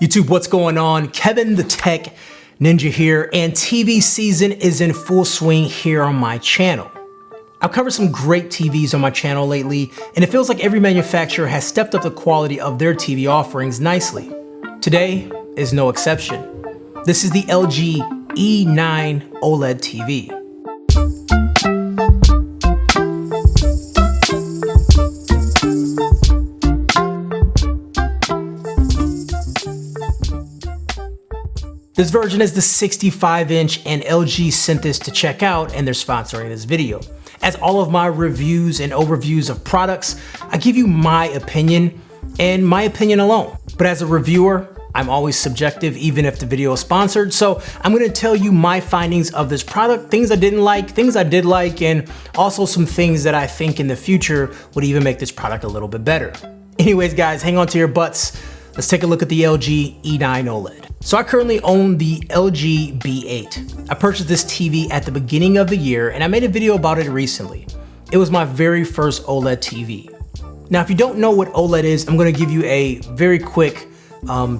YouTube, what's going on? Kevin the Tech Ninja here, and TV season is in full swing here on my channel. I've covered some great TVs on my channel lately, and it feels like every manufacturer has stepped up the quality of their TV offerings nicely. Today is no exception. This is the LG E9 OLED TV. This version is the 65-inch, and LG sent this to check out, and they're sponsoring this video. As all of my reviews and overviews of products, I give you my opinion and my opinion alone. But as a reviewer, I'm always subjective, even if the video is sponsored. So I'm gonna tell you my findings of this product, things I didn't like, things I did like, and also some things that I think in the future would even make this product a little bit better. Anyways, guys, hang on to your butts. Let's take a look at the LG E9 OLED. So I currently own the LG B8. I purchased this TV at the beginning of the year, and I made a video about it recently. It was my very first OLED TV. Now, if you don't know what OLED is, I'm gonna give you a very quick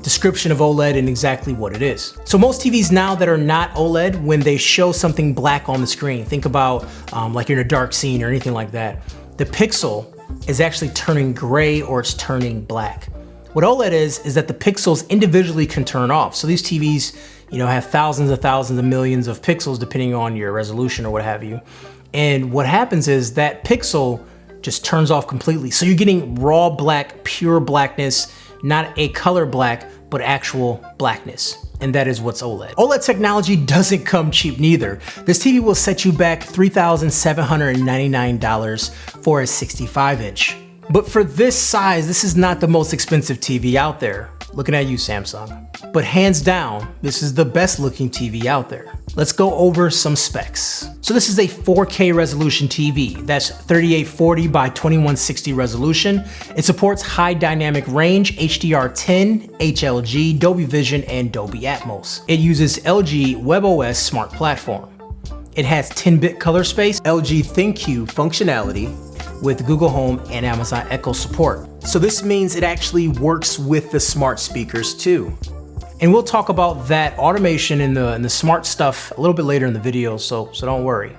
description of OLED and exactly what it is. So most TVs now that are not OLED, when they show something black on the screen, think about like you're in a dark scene or anything like that, the pixel is actually turning gray or it's turning black. What OLED is that the pixels individually can turn off. So these TVs, have thousands of millions of pixels depending on your resolution or what have you. And what happens is that pixel just turns off completely. So you're getting raw black, pure blackness, not a color black, but actual blackness. And that is what's OLED. OLED technology doesn't come cheap neither. This TV will set you back $3,799 for a 65-inch. But for this size, this is not the most expensive TV out there. Looking at you, Samsung. But hands down, this is the best looking TV out there. Let's go over some specs. So this is a 4K resolution TV. That's 3840 by 2160 resolution. It supports high dynamic range, HDR10, HLG, Dolby Vision, and Dolby Atmos. It uses LG WebOS smart platform. It has 10-bit color space, LG ThinQ functionality, with Google Home and Amazon Echo support. So this means it actually works with the smart speakers too. And we'll talk about that automation in the smart stuff a little bit later in the video, so don't worry.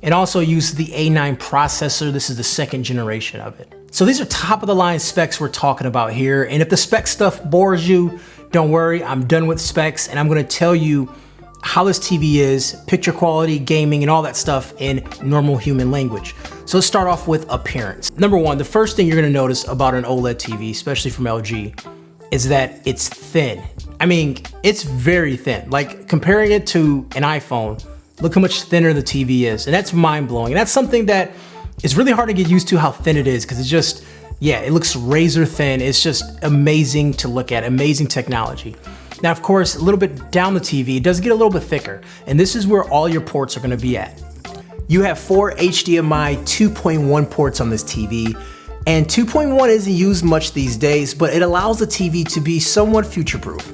It also uses the A9 processor. This is the second generation of it. So these are top of the line specs we're talking about here. And if the spec stuff bores you, don't worry, I'm done with specs, and I'm gonna tell you how this TV is, picture quality, gaming, and all that stuff in normal human language. So let's start off with appearance. Number one, the first thing you're gonna notice about an OLED TV, especially from LG, is that it's thin. I mean, it's very thin. Like comparing it to an iPhone, look how much thinner the TV is. And that's mind blowing. And that's something that is really hard to get used to, how thin it is, because it's just, it looks razor thin. It's just amazing to look at, amazing technology. Now, of course, a little bit down the TV, it does get a little bit thicker, and this is where all your ports are gonna be at. You have 4 HDMI 2.1 ports on this TV, and 2.1 isn't used much these days, but it allows the TV to be somewhat future-proof.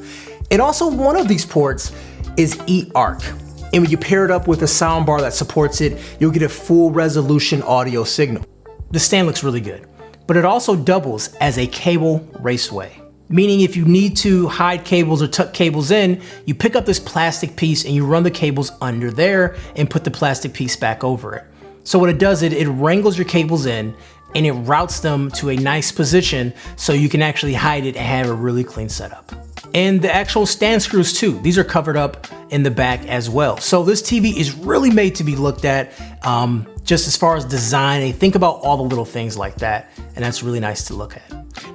And also one of these ports is eARC, and when you pair it up with a soundbar that supports it, you'll get a full resolution audio signal. The stand looks really good, but it also doubles as a cable raceway. Meaning if you need to hide cables or tuck cables in, you pick up this plastic piece and you run the cables under there and put the plastic piece back over it. So what it does, it wrangles your cables in and it routes them to a nice position so you can actually hide it and have a really clean setup. And the actual stand screws too, these are covered up in the back as well. So this TV is really made to be looked at just as far as design, and think about all the little things like that, and that's really nice to look at.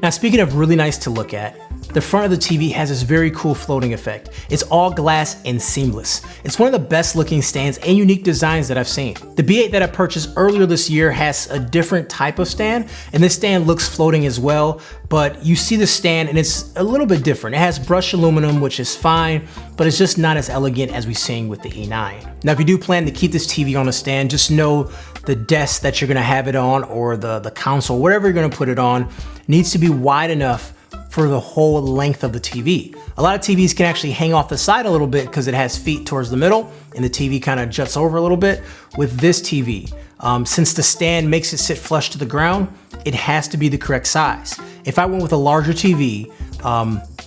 Now, speaking of really nice to look at, the front of the TV has this very cool floating effect. It's all glass and seamless. It's one of the best looking stands and unique designs that I've seen. The B8 that I purchased earlier this year has a different type of stand, and this stand looks floating as well, but you see the stand and it's a little bit different. It has brushed aluminum, which is fine, but it's just not as elegant as we've seen with the E9. Now, if you do plan to keep this TV on a stand, just know the desk that you're gonna have it on, or the console, whatever you're gonna put it on, needs to be wide enough for the whole length of the TV. A lot of TVs can actually hang off the side a little bit because it has feet towards the middle and the TV kind of juts over a little bit. With this TV, since the stand makes it sit flush to the ground, it has to be the correct size. If I went with a larger TV,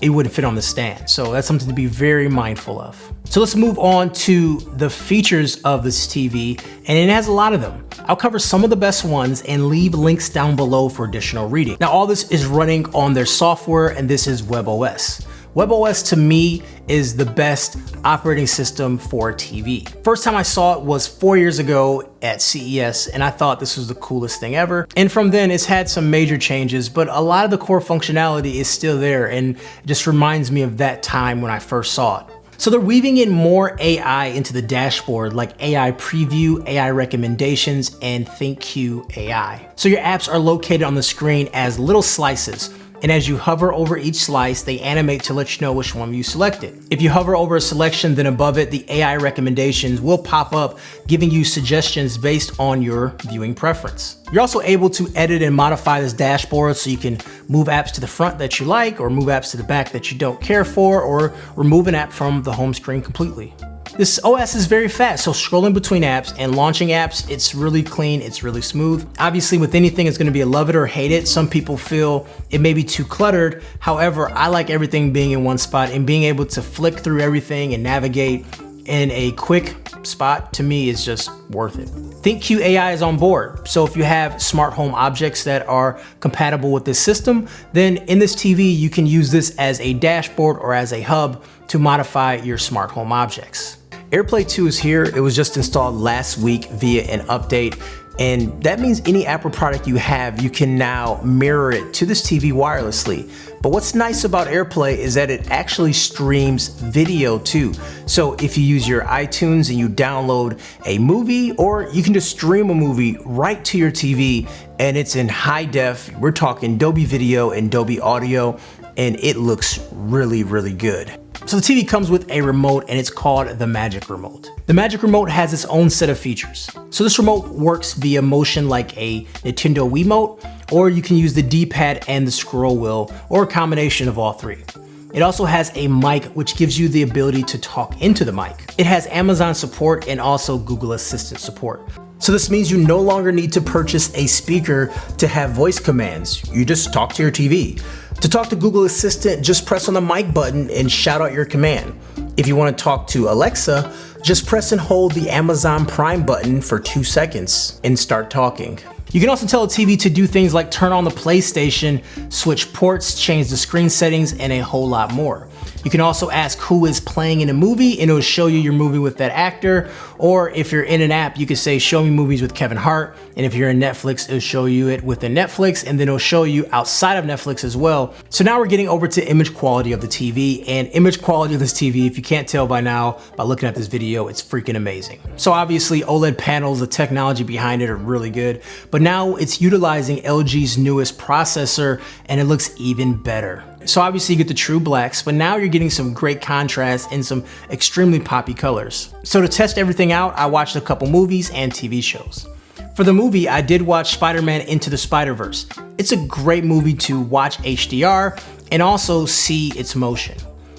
it wouldn't fit on the stand. So that's something to be very mindful of. So let's move on to the features of this TV, and it has a lot of them. I'll cover some of the best ones and leave links down below for additional reading. Now, all this is running on their software, and this is WebOS. WebOS to me is the best operating system for a TV. First time I saw it was 4 years ago at CES, and I thought this was the coolest thing ever. And from then it's had some major changes, but a lot of the core functionality is still there and just reminds me of that time when I first saw it. So they're weaving in more AI into the dashboard, like AI preview, AI recommendations, and ThinQ AI. So your apps are located on the screen as little slices. And as you hover over each slice, they animate to let you know which one you selected. If you hover over a selection, then above it, the AI recommendations will pop up, giving you suggestions based on your viewing preference. You're also able to edit and modify this dashboard so you can move apps to the front that you like, or move apps to the back that you don't care for, or remove an app from the home screen completely. This OS is very fast, so scrolling between apps and launching apps, it's really clean, it's really smooth. Obviously, with anything, it's gonna be a love it or hate it. Some people feel it may be too cluttered. However, I like everything being in one spot, and being able to flick through everything and navigate in a quick spot, to me, is just worth it. ThinQ AI is on board, so if you have smart home objects that are compatible with this system, then in this TV, you can use this as a dashboard or as a hub to modify your smart home objects. AirPlay 2 is here. It was just installed last week via an update, and that means any Apple product you have, you can now mirror it to this TV wirelessly. But what's nice about AirPlay is that it actually streams video too. So if you use your iTunes and you download a movie, or you can just stream a movie right to your TV, and it's in high def. We're talking Dolby Video and Dolby Audio, and it looks really, really good. So the TV comes with a remote, and it's called the Magic Remote. The Magic Remote has its own set of features. So this remote works via motion like a Nintendo Wiimote, or you can use the D-pad and the scroll wheel, or a combination of all three. It also has a mic, which gives you the ability to talk into the mic. It has Amazon support and also Google Assistant support. So this means you no longer need to purchase a speaker to have voice commands. You just talk to your TV. To talk to Google Assistant, just press on the mic button and shout out your command. If you want to talk to Alexa, just press and hold the Amazon Prime button for 2 seconds and start talking. You can also tell a TV to do things like turn on the PlayStation, switch ports, change the screen settings, and a whole lot more. You can also ask who is playing in a movie, and it'll show you your movie with that actor. Or if you're in an app, you can say, show me movies with Kevin Hart. And if you're in Netflix, it'll show you it within Netflix, and then it'll show you outside of Netflix as well. So now we're getting over to image quality of the TV, and image quality of this TV, if you can't tell by now, by looking at this video, it's freaking amazing. So obviously OLED panels, the technology behind it are really good, but now it's utilizing LG's newest processor, and it looks even better. So obviously you get the true blacks, but now you're getting some great contrast and some extremely poppy colors. So to test everything out, I watched a couple movies and TV shows. For the movie, I did watch Spider-Man Into the Spider-Verse. It's a great movie to watch HDR and also see its motion.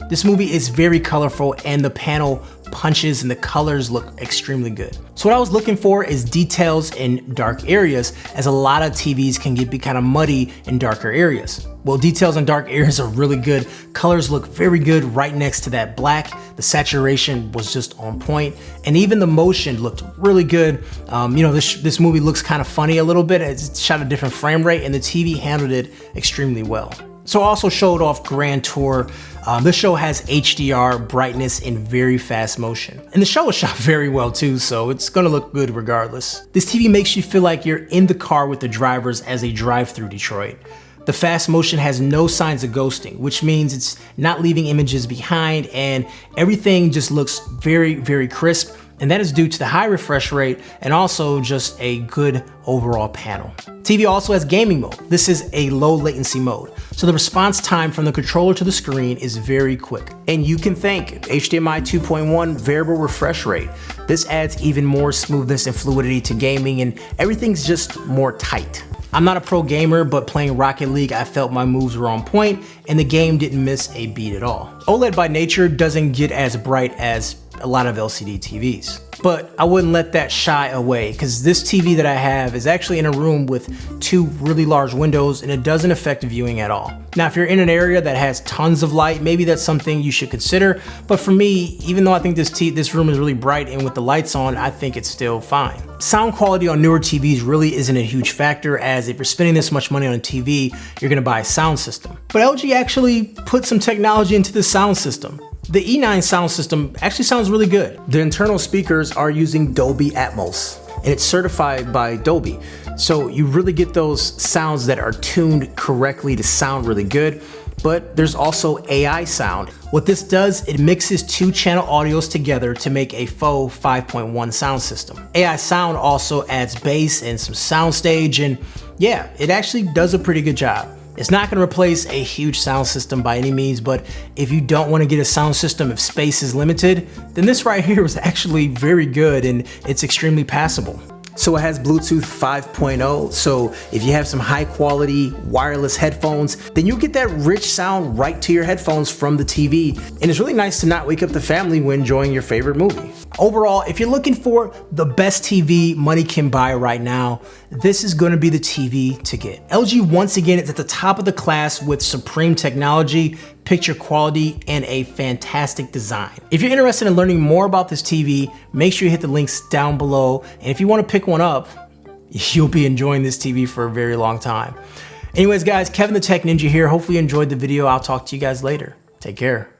This movie is very colorful, and the panel punches and the colors look extremely good. So what I was looking for is details in dark areas, as a lot of TVs can be kind of muddy in darker areas. Well, details in dark areas are really good. Colors look very good right next to that black. The saturation was just on point, and even the motion looked really good. This movie looks kind of funny a little bit. It's shot a different frame rate, and the TV handled it extremely well. So I also showed off Grand Tour. This show has HDR, brightness, and very fast motion. And the show was shot very well too, so it's gonna look good regardless. This TV makes you feel like you're in the car with the drivers as they drive through Detroit. The fast motion has no signs of ghosting, which means it's not leaving images behind, and everything just looks very, very crisp. And that is due to the high refresh rate and also just a good overall panel. TV also has gaming mode. This is a low latency mode, so the response time from the controller to the screen is very quick. And you can thank HDMI 2.1 variable refresh rate. This adds even more smoothness and fluidity to gaming, and everything's just more tight. I'm not a pro gamer, but playing Rocket League, I felt my moves were on point and the game didn't miss a beat at all. OLED by nature doesn't get as bright as a lot of LCD TVs. But I wouldn't let that shy away, because this TV that I have is actually in a room with 2 really large windows and it doesn't affect viewing at all. Now, if you're in an area that has tons of light, maybe that's something you should consider. But for me, even though I think this room is really bright and with the lights on, I think it's still fine. Sound quality on newer TVs really isn't a huge factor, as if you're spending this much money on a TV, you're gonna buy a sound system. But LG actually put some technology into the sound system. The E9 sound system actually sounds really good. The internal speakers are using Dolby Atmos, and it's certified by Dolby. So you really get those sounds that are tuned correctly to sound really good. But there's also AI sound. What this does, it mixes 2 channel audios together to make a faux 5.1 sound system. AI sound also adds bass and some soundstage, and yeah, it actually does a pretty good job. It's not gonna replace a huge sound system by any means, but if you don't wanna get a sound system if space is limited, then this right here is actually very good and it's extremely passable. So it has Bluetooth 5.0, so if you have some high quality wireless headphones, then you'll get that rich sound right to your headphones from the TV. And it's really nice to not wake up the family when enjoying your favorite movie. Overall, if you're looking for the best TV money can buy right now, this is gonna be the TV to get. LG once again is at the top of the class with supreme technology, picture quality, and a fantastic design. If you're interested in learning more about this TV, make sure you hit the links down below. And if you wanna pick one up, you'll be enjoying this TV for a very long time. Anyways guys, Kevin the Tech Ninja here. Hopefully you enjoyed the video. I'll talk to you guys later. Take care.